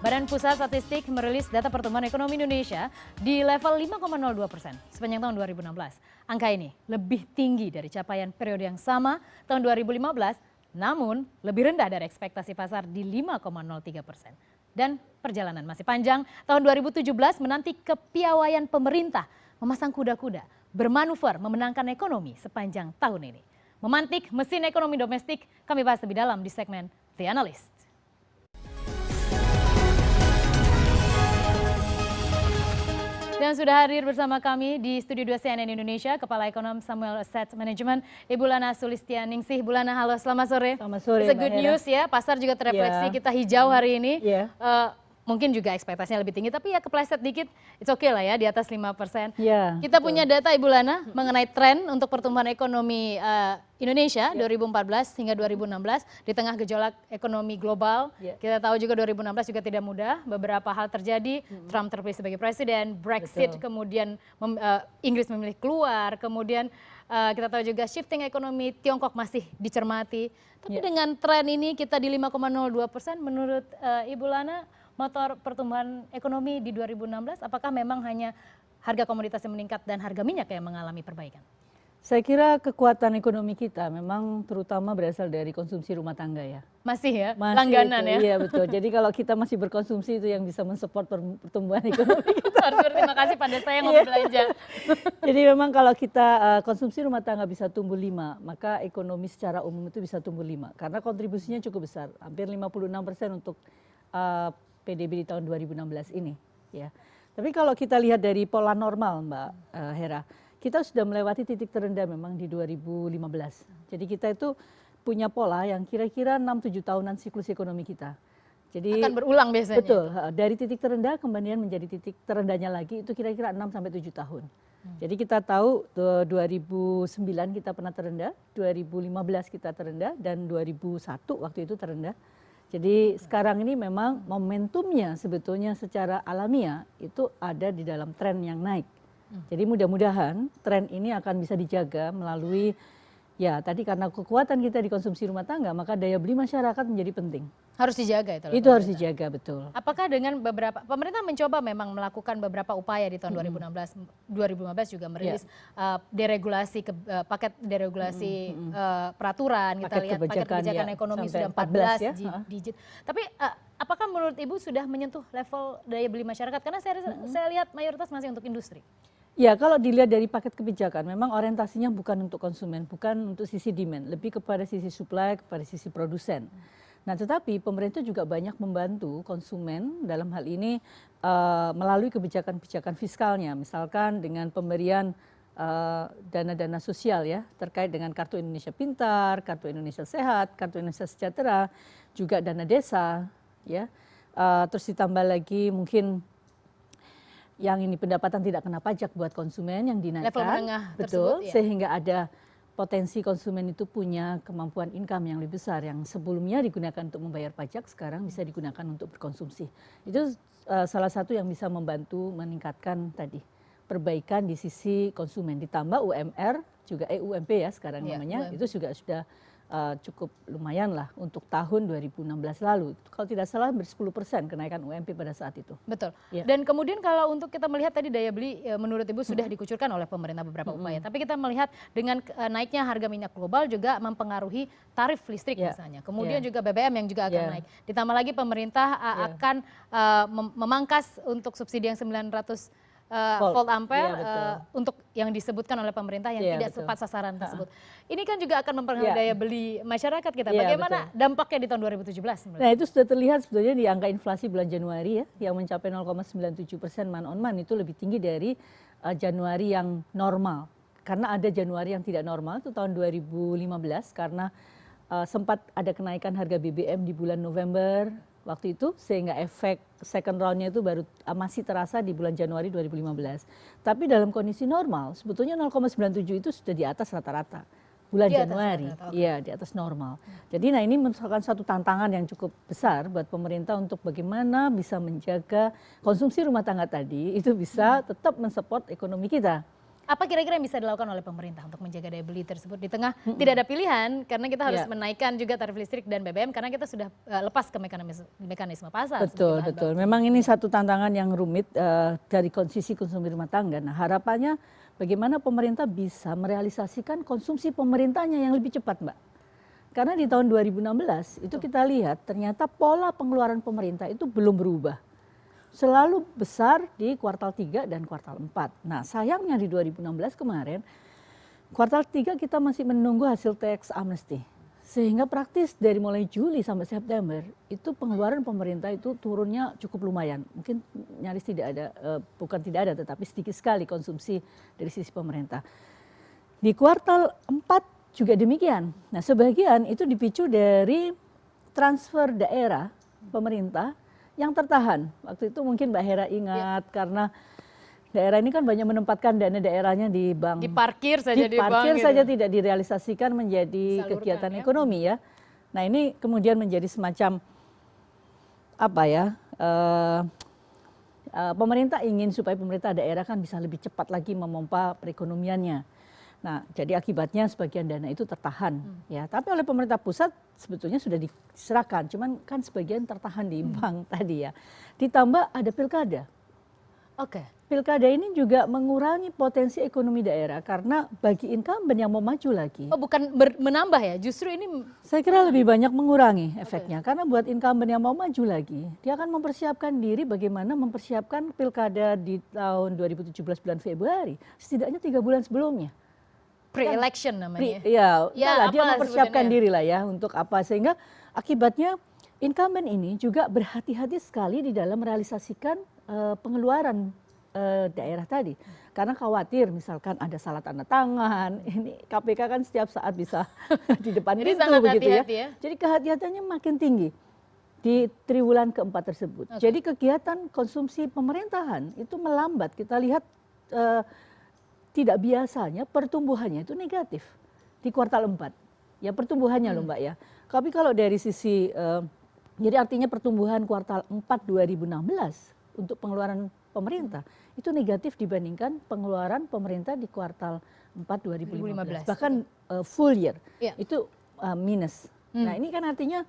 Badan Pusat Statistik merilis data pertumbuhan ekonomi Indonesia di level 5,02% sepanjang tahun 2016. Angka ini lebih tinggi dari capaian periode yang sama tahun 2015, namun lebih rendah dari ekspektasi pasar di 5,03%. Dan perjalanan masih panjang, tahun 2017 menanti kepiawaian pemerintah memasang kuda-kuda, bermanuver memenangkan ekonomi sepanjang tahun ini. Memantik mesin ekonomi domestik, kami bahas lebih dalam di segmen The Analyst. Dan sudah hadir bersama kami di Studio 2 CNN Indonesia, Kepala Ekonom Samuel Asset Management, Ibu Lana Sulistianingsih. Ibu Lana, halo, selamat sore. Selamat sore, It's a good news ya, pasar juga terrefleksi, kita hijau hari ini. Mungkin juga ekspektasinya lebih tinggi, tapi ya kepleset dikit, it's okay lah ya, di atas 5%. Kita punya data Ibu Lana mengenai tren untuk pertumbuhan ekonomi Indonesia 2014 hingga 2016 di tengah gejolak ekonomi global. Kita tahu juga 2016 juga tidak mudah, beberapa hal terjadi, Trump terpilih sebagai presiden, Brexit, kemudian Inggris memilih keluar, kemudian kita tahu juga shifting ekonomi Tiongkok masih dicermati. Tapi dengan tren ini kita di 5,02%, menurut Ibu Lana, motor pertumbuhan ekonomi di 2016, apakah memang hanya harga komoditas yang meningkat dan harga minyak yang mengalami perbaikan? Saya kira kekuatan ekonomi kita memang terutama berasal dari konsumsi rumah tangga ya. Masih ya, masih langganan itu, ya. Iya betul. Jadi kalau kita masih berkonsumsi itu yang bisa mensupport pertumbuhan ekonomi kita. Harus berterima kasih pada saya yang mau belanja. Jadi memang kalau kita konsumsi rumah tangga bisa tumbuh 5, maka ekonomi secara umum itu bisa tumbuh 5. Karena kontribusinya cukup besar, hampir 56% untuk PDB di tahun 2016 ini. Ya. Tapi kalau kita lihat dari pola normal Mbak Hera, kita sudah melewati titik terendah memang di 2015. Jadi kita itu punya pola yang kira-kira 6-7 tahunan siklus ekonomi kita. Jadi akan berulang biasanya. Betul, dari titik terendah kemudian menjadi titik terendahnya lagi itu kira-kira 6-7 tahun. Jadi kita tahu 2009 kita pernah terendah, 2015 kita terendah, dan 2001 waktu itu terendah. Jadi sekarang ini memang momentumnya sebetulnya secara alamiah itu ada di dalam tren yang naik. Jadi mudah-mudahan tren ini akan bisa dijaga melalui ya tadi karena kekuatan kita di konsumsi rumah tangga maka daya beli masyarakat menjadi penting. Harus dijaga itu. Itu harus dijaga betul. Apakah dengan beberapa pemerintah mencoba memang melakukan beberapa upaya di tahun 2015 juga merilis deregulasi paket deregulasi peraturan, kita lihat paket kebijakan ekonomi sudah 14 digit. Tapi apakah menurut Ibu sudah menyentuh level daya beli masyarakat? Karena saya lihat mayoritas masih untuk industri. Ya, kalau dilihat dari paket kebijakan, memang orientasinya bukan untuk konsumen, bukan untuk sisi demand, lebih kepada sisi supply, kepada sisi produsen. Nah, tetapi pemerintah juga banyak membantu konsumen dalam hal ini melalui kebijakan-kebijakan fiskalnya, misalkan dengan pemberian dana-dana sosial ya, terkait dengan Kartu Indonesia Pintar, Kartu Indonesia Sehat, Kartu Indonesia Sejahtera, juga dana desa, ya, terus ditambah lagi mungkin yang ini pendapatan tidak kena pajak buat konsumen yang dinaikkan, level menengah betul, tersebut, ya. Sehingga ada potensi konsumen itu punya kemampuan income yang lebih besar yang sebelumnya digunakan untuk membayar pajak sekarang bisa digunakan untuk berkonsumsi. Itu salah satu yang bisa membantu meningkatkan tadi perbaikan di sisi konsumen. Ditambah UMR juga UMP ya sekarang namanya UMP. Itu juga sudah cukup lumayan lah untuk tahun 2016 lalu. Kalau tidak salah 10% kenaikan UMP pada saat itu. Betul. Ya. Dan kemudian kalau untuk kita melihat tadi daya beli menurut Ibu sudah dikucurkan oleh pemerintah beberapa upaya. Tapi kita melihat dengan naiknya harga minyak global juga mempengaruhi tarif listrik misalnya. Kemudian juga BBM yang juga akan naik. Ditambah lagi pemerintah akan memangkas untuk subsidi yang 900 volt ampere untuk yang disebutkan oleh pemerintah yang tidak tepat sasaran tersebut. Ini kan juga akan mempengaruhi daya beli masyarakat kita. Bagaimana dampaknya di tahun 2017? Nah itu sudah terlihat sebetulnya di angka inflasi bulan Januari ya, yang mencapai 0,97% month on month itu lebih tinggi dari Januari yang normal. Karena ada Januari yang tidak normal itu tahun 2015 karena sempat ada kenaikan harga BBM di bulan November waktu itu sehingga efek second round-nya itu baru masih terasa di bulan Januari 2015. Tapi dalam kondisi normal sebetulnya 0,97 itu sudah di atas rata-rata bulan Januari. Iya, di atas normal. Jadi nah ini merupakan satu tantangan yang cukup besar buat pemerintah untuk bagaimana bisa menjaga konsumsi rumah tangga tadi itu bisa tetap mensupport ekonomi kita. Apa kira-kira yang bisa dilakukan oleh pemerintah untuk menjaga daya beli tersebut di tengah tidak ada pilihan karena kita harus menaikkan juga tarif listrik dan BBM karena kita sudah lepas ke mekanisme pasar. Betul, betul. Memang ini satu tantangan yang rumit dari sisi konsumsi rumah tangga. Nah, harapannya bagaimana pemerintah bisa merealisasikan konsumsi pemerintahnya yang lebih cepat, Mbak. Karena di tahun 2016 itu kita lihat ternyata pola pengeluaran pemerintah itu belum berubah. Selalu besar di kuartal 3 dan kuartal 4. Nah, sayangnya di 2016 kemarin, kuartal 3 kita masih menunggu hasil tax amnesty. Sehingga praktis dari mulai Juli sampai September, itu pengeluaran pemerintah itu turunnya cukup lumayan. Mungkin nyaris tidak ada, bukan tidak ada, tetapi sedikit sekali konsumsi dari sisi pemerintah. Di kuartal 4 juga demikian. Nah, sebagian itu dipicu dari transfer daerah pemerintah yang tertahan. Waktu itu mungkin Mbak Hera ingat karena daerah ini kan banyak menempatkan dana daerahnya di bank. Diparkir saja di bank. Diparkir saja tidak direalisasikan menjadi kegiatan ekonomi ya. Nah, ini kemudian menjadi semacam apa ya? Pemerintah ingin supaya pemerintah daerah kan bisa lebih cepat lagi memompa perekonomiannya. Nah, jadi akibatnya sebagian dana itu tertahan ya. Tapi oleh pemerintah pusat sebetulnya sudah diserahkan, cuman kan sebagian tertahan di bank tadi ya. Ditambah ada pilkada. Oke. Pilkada ini juga mengurangi potensi ekonomi daerah karena bagi incumbent yang mau maju lagi. Oh, bukan menambah ya, justru ini. Saya kira lebih banyak mengurangi efeknya karena buat incumbent yang mau maju lagi, dia akan mempersiapkan diri bagaimana mempersiapkan pilkada di tahun 2017 bulan Februari, setidaknya 3 bulan sebelumnya. Pre-election namanya. Ya, dia mempersiapkan diri lah ya untuk apa, sehingga akibatnya incumbent ini juga berhati-hati sekali di dalam merealisasikan pengeluaran daerah tadi. Karena khawatir misalkan ada salah tanda tangan, ini KPK kan setiap saat bisa di depan pintu begitu ya. Jadi kehati-hatiannya makin tinggi di triwulan keempat tersebut. Jadi kegiatan konsumsi pemerintahan itu melambat. Kita lihat tidak biasanya pertumbuhannya itu negatif di kuartal 4. Ya pertumbuhannya loh Mbak ya. Tapi kalau dari sisi, jadi artinya pertumbuhan kuartal 4 2016 untuk pengeluaran pemerintah itu negatif dibandingkan pengeluaran pemerintah di kuartal 4 2015. Bahkan full year itu minus. Nah ini kan artinya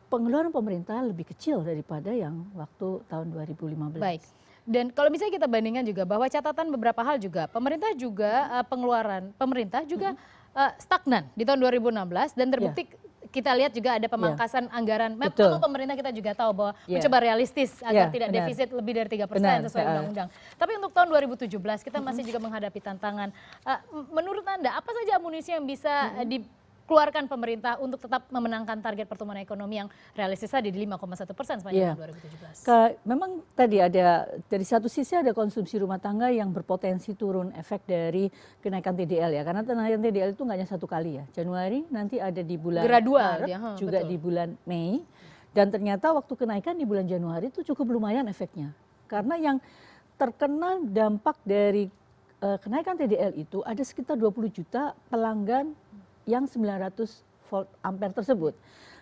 pengeluaran pemerintah lebih kecil daripada yang waktu tahun 2015. Baik. Dan kalau misalnya kita bandingkan juga bahwa catatan beberapa hal juga, pemerintah juga pengeluaran pemerintah juga stagnan di tahun 2016 dan terbukti kita lihat juga ada pemangkasan anggaran. Memang pemerintah kita juga tahu bahwa mencoba realistis agar tidak defisit lebih dari 3% sesuai undang-undang. Tapi untuk tahun 2017 kita masih juga menghadapi tantangan. Menurut Anda apa saja amunisi yang bisa dikeluarkan pemerintah untuk tetap memenangkan target pertumbuhan ekonomi yang realistis tadi di 5,1% sepanjang 2017. Memang tadi ada dari satu sisi ada konsumsi rumah tangga yang berpotensi turun efek dari kenaikan TDL ya, karena kenaikan TDL itu nggak hanya satu kali ya. Januari nanti ada di bulan Maret, juga di bulan Mei, dan ternyata waktu kenaikan di bulan Januari itu cukup lumayan efeknya, karena yang terkena dampak dari kenaikan TDL itu ada sekitar 20 juta pelanggan yang 900 volt ampere tersebut.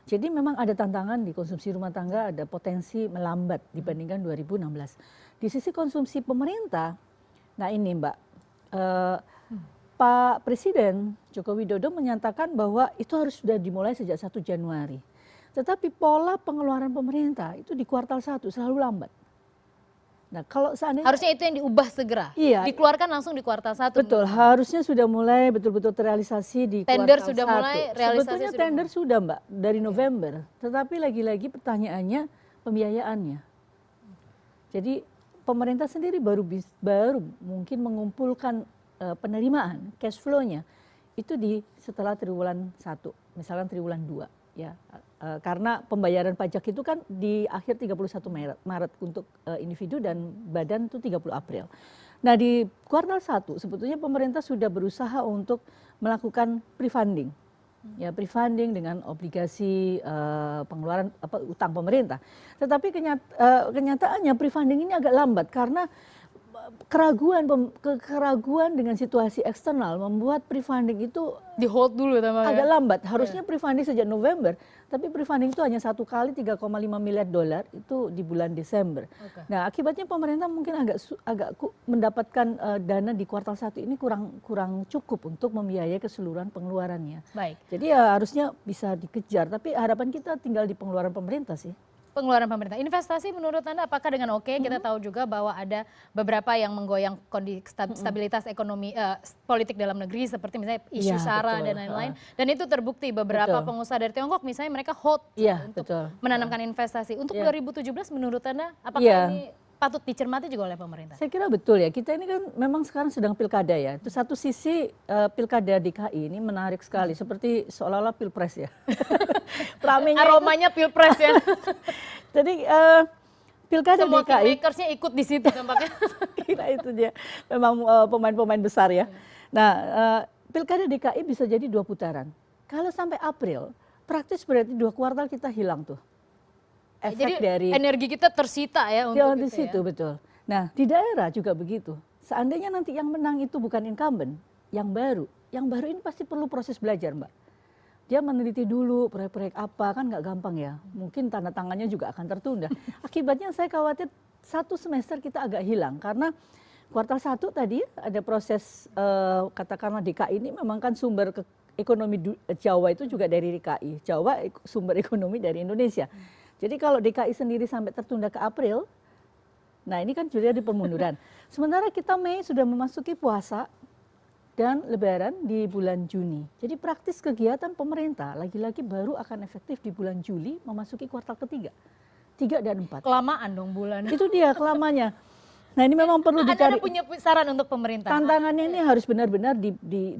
Jadi memang ada tantangan di konsumsi rumah tangga, ada potensi melambat dibandingkan 2016. Di sisi konsumsi pemerintah, nah ini Mbak, Pak Presiden Joko Widodo menyatakan bahwa itu harus sudah dimulai sejak 1 Januari. Tetapi pola pengeluaran pemerintah itu di kuartal 1 selalu lambat. Nah, kalau seandainya harusnya itu yang diubah segera, dikeluarkan langsung di kuartal 1. Betul, harusnya sudah mulai betul-betul terrealisasi di tender kuartal 1. Sudah mulai, realisasi sebetulnya tender sudah Mbak dari November, tetapi lagi-lagi pertanyaannya pembiayaannya. Jadi pemerintah sendiri baru mungkin mengumpulkan penerimaan cash flow-nya itu setelah triwulan 1, misalnya triwulan 2 ya. Karena pembayaran pajak itu kan di akhir 31 Maret untuk individu dan badan itu 30 April. Nah di kuartal 1 sebetulnya pemerintah sudah berusaha untuk melakukan pre-funding. Ya, pre-funding dengan obligasi pengeluaran utang pemerintah. Tetapi kenyataannya pre-funding ini agak lambat karena keraguan dengan situasi eksternal membuat pre-funding itu di hold dulu tampaknya. Agak lambat. Harusnya pre-funding sejak November, tapi pre-funding itu hanya 1 kali $3,5 miliar itu di bulan Desember. Nah, akibatnya pemerintah mungkin agak mendapatkan dana di kuartal 1 ini kurang cukup untuk membiayai keseluruhan pengeluarannya. Baik. Jadi ya harusnya bisa dikejar, tapi harapan kita tinggal di pengeluaran pemerintah sih. Pengeluaran pemerintah. Investasi menurut Anda apakah dengan oke? Kita tahu juga bahwa ada beberapa yang menggoyang kondisi stabilitas ekonomi politik dalam negeri seperti misalnya isu SARA dan lain-lain. Dan itu terbukti beberapa pengusaha dari Tiongkok misalnya mereka hold untuk menanamkan investasi. Untuk 2017 menurut Anda apakah ini patut dicermati juga oleh pemerintah? Saya kira betul ya. Kita ini kan memang sekarang sedang pilkada ya. Itu satu sisi pilkada DKI ini menarik sekali. Seperti seolah-olah pilpres ya. Aromanya pilpres ya. Jadi pilkada semua DKI. Semua kingmakersnya ikut di situ tampaknya. Kira itu dia. Memang pemain-pemain besar ya. Nah pilkada DKI bisa jadi 2 putaran. Kalau sampai April, praktis berarti 2 kuartal kita hilang tuh. Efek jadi dari energi kita tersita ya untuk di situ ya. Betul. Nah di daerah juga begitu. Seandainya nanti yang menang itu bukan incumbent, yang baru ini pasti perlu proses belajar Mbak. Dia meneliti dulu proyek-proyek apa, kan nggak gampang ya. Mungkin tanda tangannya juga akan tertunda. Akibatnya saya khawatir 1 semester kita agak hilang karena kuartal 1 tadi ada proses katakanlah DKI ini memang kan sumber ekonomi Jawa itu juga dari DKI. Jawa sumber ekonomi dari Indonesia. Jadi kalau DKI sendiri sampai tertunda ke April, nah ini kan sudah di permunduran. Sementara kita Mei sudah memasuki puasa dan Lebaran di bulan Juni. Jadi praktis kegiatan pemerintah lagi-lagi baru akan efektif di bulan Juli memasuki kuartal ketiga. 3 dan 4. Kelamaan dong bulan. Itu dia kelamanya. Nah ini memang perlu dicari. Anda punya saran untuk pemerintah? Tantangannya ini harus benar-benar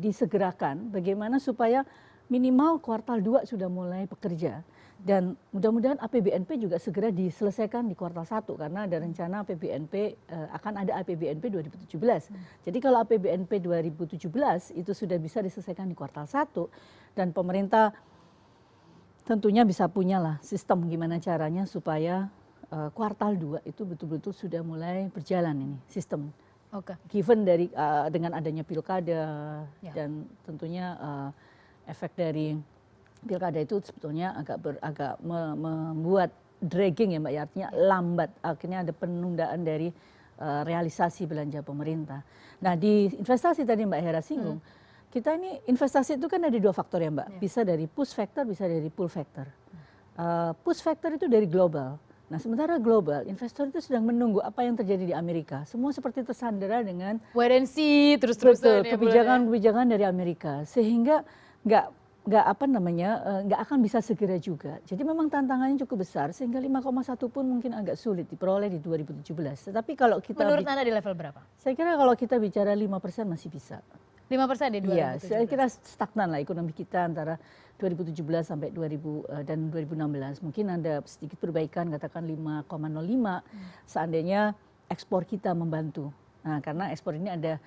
disegerakan. Bagaimana supaya minimal kuartal 2 sudah mulai bekerja. Dan mudah-mudahan APBNP juga segera diselesaikan di kuartal 1 karena ada rencana APBNP akan ada APBNP 2017. Jadi kalau APBNP 2017 itu sudah bisa diselesaikan di kuartal 1 dan pemerintah tentunya bisa punyalah sistem gimana caranya supaya kuartal 2 itu betul-betul sudah mulai berjalan ini sistem. Given dari dengan adanya pilkada dan tentunya efek dari pilkada itu sebetulnya agak membuat dragging ya Mbak ya, artinya lambat, akhirnya ada penundaan dari realisasi belanja pemerintah. Nah di investasi tadi Mbak Hera singgung, kita ini investasi itu kan ada 2 faktor ya Mbak, bisa dari push factor, bisa dari pull factor. Push factor itu dari global. Nah sementara global, investor itu sedang menunggu apa yang terjadi di Amerika. Semua seperti tersandera dengan wait and see terus-terusan ya, kebijakan dari Amerika, sehingga nggak akan bisa segera juga. Jadi memang tantangannya cukup besar sehingga 5,1 pun mungkin agak sulit diperoleh di 2017. Tetapi kalau kita menurut Anda di level berapa? Saya kira kalau kita bicara 5% masih bisa. 5% di 2017? Iya, saya kira stagnan lah ekonomi kita antara 2017 sampai 2016. Mungkin ada sedikit perbaikan katakan 5,05 seandainya ekspor kita membantu. Nah, karena ekspor ini ada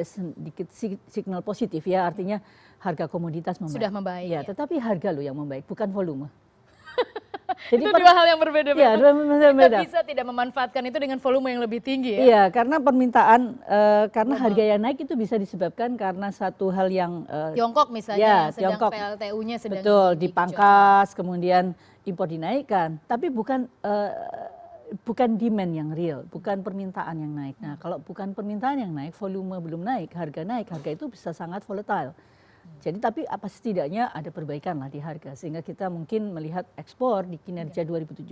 sedikit signal positif ya, artinya harga komoditas membaik. Sudah membaik. Ya, tetapi harga loh yang membaik, bukan volume. Jadi itu 2 hal yang berbeda. Ya, kita bisa tidak memanfaatkan itu dengan volume yang lebih tinggi ya. Iya, karena permintaan, karena harga yang naik itu bisa disebabkan karena satu hal yang Tiongkok misalnya, sedang Tiongkok, PLTU-nya sedang betul dipangkas, kemudian impor dinaikkan, tapi bukan demand yang real, bukan permintaan yang naik. Nah, kalau bukan permintaan yang naik, volume belum naik, harga itu bisa sangat volatile. Jadi tapi apa setidaknya ada perbaikan lah di harga sehingga kita mungkin melihat ekspor di kinerja 2017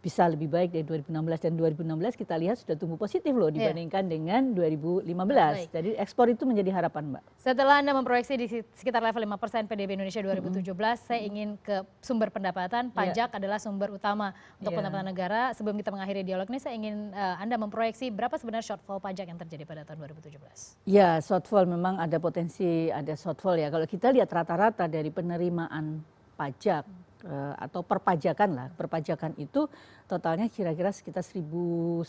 bisa lebih baik dari 2016 dan 2016 kita lihat sudah tumbuh positif loh dibandingkan dengan 2015. Jadi ekspor itu menjadi harapan Mbak. Setelah Anda memproyeksi di sekitar level 5% PDB Indonesia 2017, saya ingin ke sumber pendapatan. Pajak adalah sumber utama untuk pendapatan negara. Sebelum kita mengakhiri dialog ini, saya ingin Anda memproyeksi berapa sebenarnya shortfall pajak yang terjadi pada tahun 2017. Ya, shortfall memang ada potensi ada shortfall ya. Kalau kita lihat rata-rata dari penerimaan pajak atau perpajakan itu totalnya kira-kira sekitar 1.100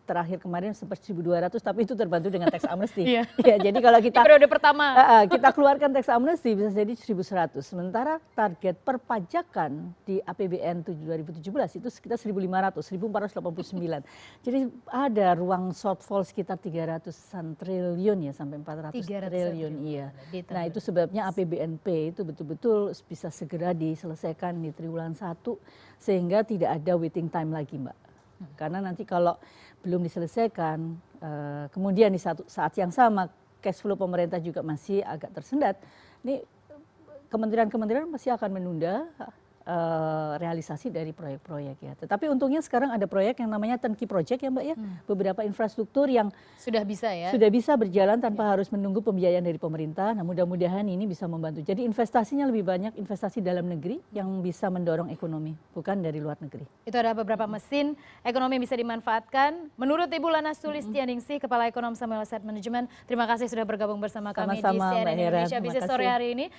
terakhir kemarin sempat 1.200, tapi itu terbantu dengan tax amnesty. Iya. Ya, jadi kalau kita di periode pertama kita keluarkan tax amnesty bisa jadi 1.100. Sementara target perpajakan di APBN 2017 itu sekitar 1.500, 1.489. Jadi ada ruang shortfall sekitar 300-an triliun ya, sampai 400 triliun. Iya. Nah, itu sebabnya APBNP itu betul-betul bisa segera diselesaikan di triwulan 1 sehingga tidak ada waiting time lagi, Mbak. Karena nanti kalau belum diselesaikan, kemudian di saat yang sama cash flow pemerintah juga masih agak tersendat, ini kementerian-kementerian masih akan menunda realisasi dari proyek-proyek ya. Tetapi untungnya sekarang ada proyek yang namanya turnkey project ya Mbak ya, beberapa infrastruktur yang sudah bisa ya, sudah bisa berjalan tanpa harus menunggu pembiayaan dari pemerintah. Nah, mudah-mudahan ini bisa membantu. Jadi investasinya lebih banyak investasi dalam negeri yang bisa mendorong ekonomi, bukan dari luar negeri. Itu ada beberapa mesin ekonomi yang bisa dimanfaatkan. Menurut Ibu Lana Sulistianingsih, Kepala Ekonom Samuel Asset Management, terima kasih sudah bergabung bersama kami di CNN Indonesia Business Sore hari ini.